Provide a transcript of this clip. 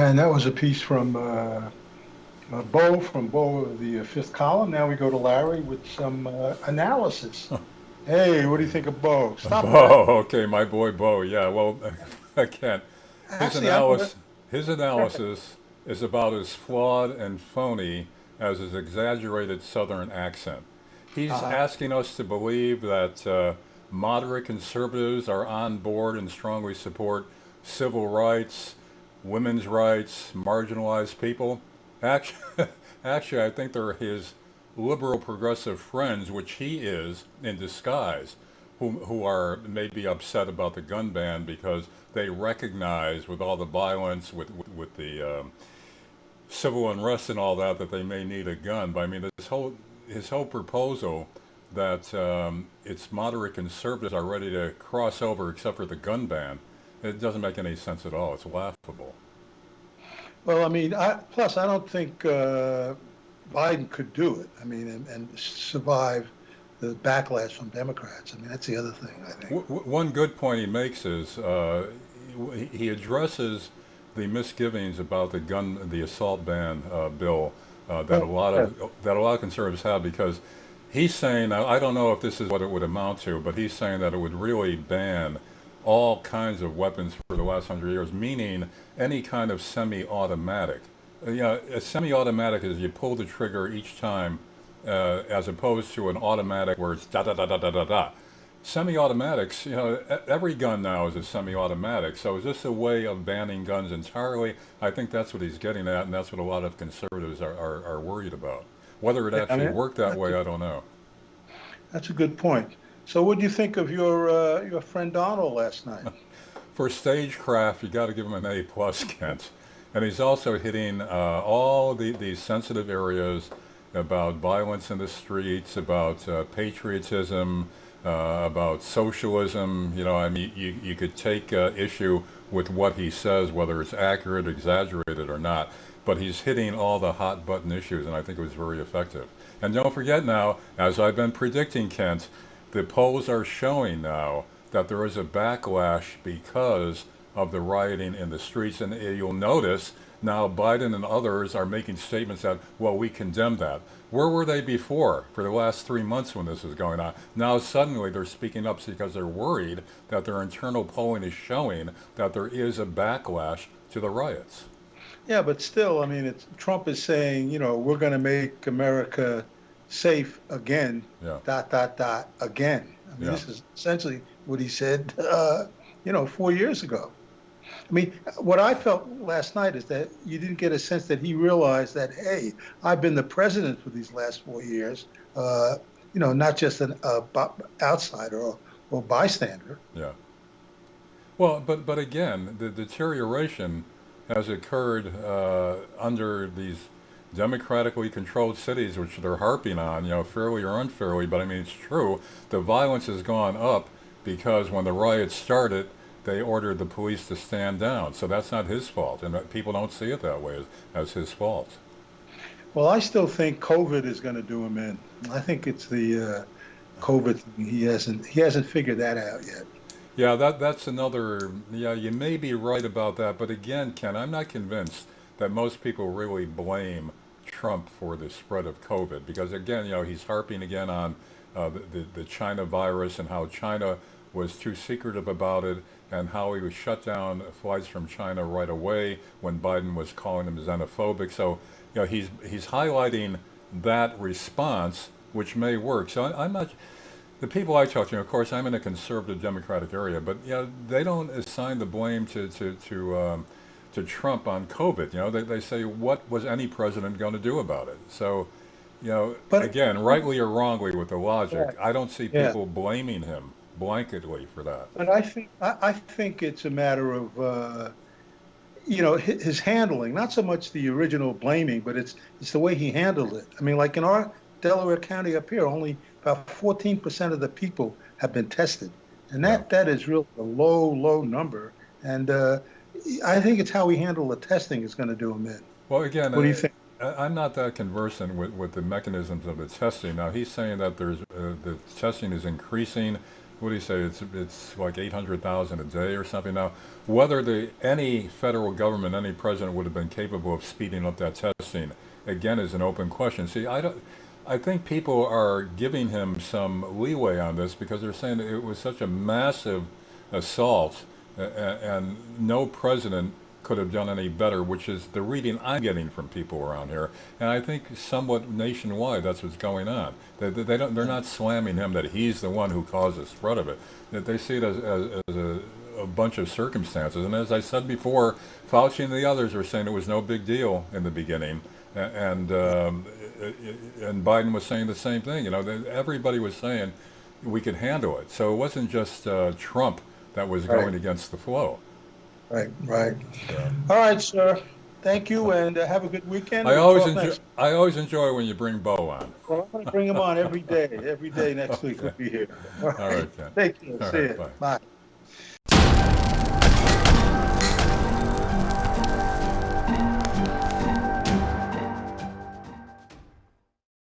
And that was a piece from Beau from Beau of the fifth column. Now we go to Larry with some analysis. Hey, what do you think of Beau? Stop that. Beau, okay, my boy Beau. Yeah, well, again, his Actually, I'm gonna. analysis, his analysis is about as flawed and phony as his exaggerated Southern accent. He's Uh, asking us to believe that moderate conservatives are on board and strongly support civil rights, women's rights, marginalized people. Actually, actually, I think they're his liberal progressive friends, which he is in disguise, who are maybe upset about the gun ban because they recognize with all the violence, with the civil unrest and all that, that they may need a gun. But I mean, his whole proposal that it's moderate conservatives are ready to cross over except for the gun ban, it doesn't make any sense at all. It's laughable. well, I mean, plus I don't think Biden could do it. I mean, and survive the backlash from Democrats. I mean, that's the other thing. I think. One good point he makes is he addresses the misgivings about the assault ban bill Well, yeah. that a lot of conservatives have because he's saying I don't know if this is what it would amount to, but he's saying that it would really ban all kinds of weapons for the last 100 years, meaning any kind of semi-automatic. A semi-automatic is you pull the trigger each time, as opposed to an automatic where it's da da da da da da da. Semi-automatics, every gun now is a semi-automatic. So is this a way of banning guns entirely? I think that's what he's getting at, and that's what a lot of conservatives are worried about. Whether it Yeah, I actually mean, worked that that's way, a, I don't know. that's a good point. So, what do you think of your friend Donald last night? For stagecraft, you got to give him an A plus, Kent. And he's also hitting all these sensitive areas about violence in the streets, about patriotism, about socialism. I mean, you could take issue with what he says, whether it's accurate, exaggerated, or not. But he's hitting all the hot button issues, and I think it was very effective. And don't forget now, as I've been predicting, Kent, the polls are showing now that there is a backlash because of the rioting in the streets. And you'll notice now Biden and others are making statements that, well, we condemn that. Where were they before for the last 3 months when this was going on? Now suddenly they're speaking up because they're worried that their internal polling is showing that there is a backlash to the riots. Yeah, but still, I mean, Trump is saying, we're going to make America safe again, Yeah, dot, dot, dot, again. I mean, yeah. this is essentially what he said, 4 years ago. I mean, what I felt last night is that you didn't get a sense that he realized that, hey, I've been the president for these last 4 years, not just an outsider or bystander. Yeah. Well, but again, the deterioration has occurred under these democratically controlled cities, which they're harping on, fairly or unfairly. But I mean, it's true. The violence has gone up because when the riots started, they ordered the police to stand down. So that's not his fault, and people don't see it that way as his fault. Well, I still think COVID is going to do him in. I think it's the COVID thing. He hasn't figured that out yet. Yeah, that's another. Yeah, you may be right about that, but again, Ken, I'm not convinced that most people really blame Trump for the spread of COVID because again, he's harping again on the China virus and how China was too secretive about it and how he was shut down flights from China right away when Biden was calling him xenophobic. So, he's highlighting that response, which may work. So I'm not. The people I talk to, of course, I'm in a conservative Democratic area, but they don't assign the blame to Trump on COVID. They say what was any president going to do about it? So, But again, rightly or wrongly with the yeah, logic, I don't see yeah. people blaming him blanketly for that. But I think it's a matter of his handling, not so much the original blaming, but it's the way he handled it. I mean, like in our Delaware County up here, only about 14% of the people have been tested, and Yeah. that is really a low, low number. And I think it's how we handle the testing is going to do him in. Well, again, What do you think? I'm not that conversant with the mechanisms of the testing. Now, he's saying that the testing is increasing. what do you say? It's like 800,000 a day or something. Now, whether any federal government, any president would have been capable of speeding up that testing, again, is an open question. See, I don't. I think people are giving him some leeway on this because they're saying that it was such a massive assault, and no president could have done any better, which is the reading I'm getting from people around here. And I think somewhat nationwide, that's what's going on. They're not slamming him that he's the one who caused the spread of it. That they see it as a bunch of circumstances. And as I said before, Fauci and the others were saying it was no big deal in the beginning, and Biden was saying the same thing. Everybody was saying we could handle it. So it wasn't just Trump that was Right. going against the flow. Right. Right. Yeah. All right, sir. Thank you, and have a good weekend. I We'll always talk enjoy. next. I always enjoy when you bring Beau on. Well, I'm going to bring him on every day. Every day next week Okay. we'll be here. All All right. right, then. Take care. All See right, you. bye. Bye.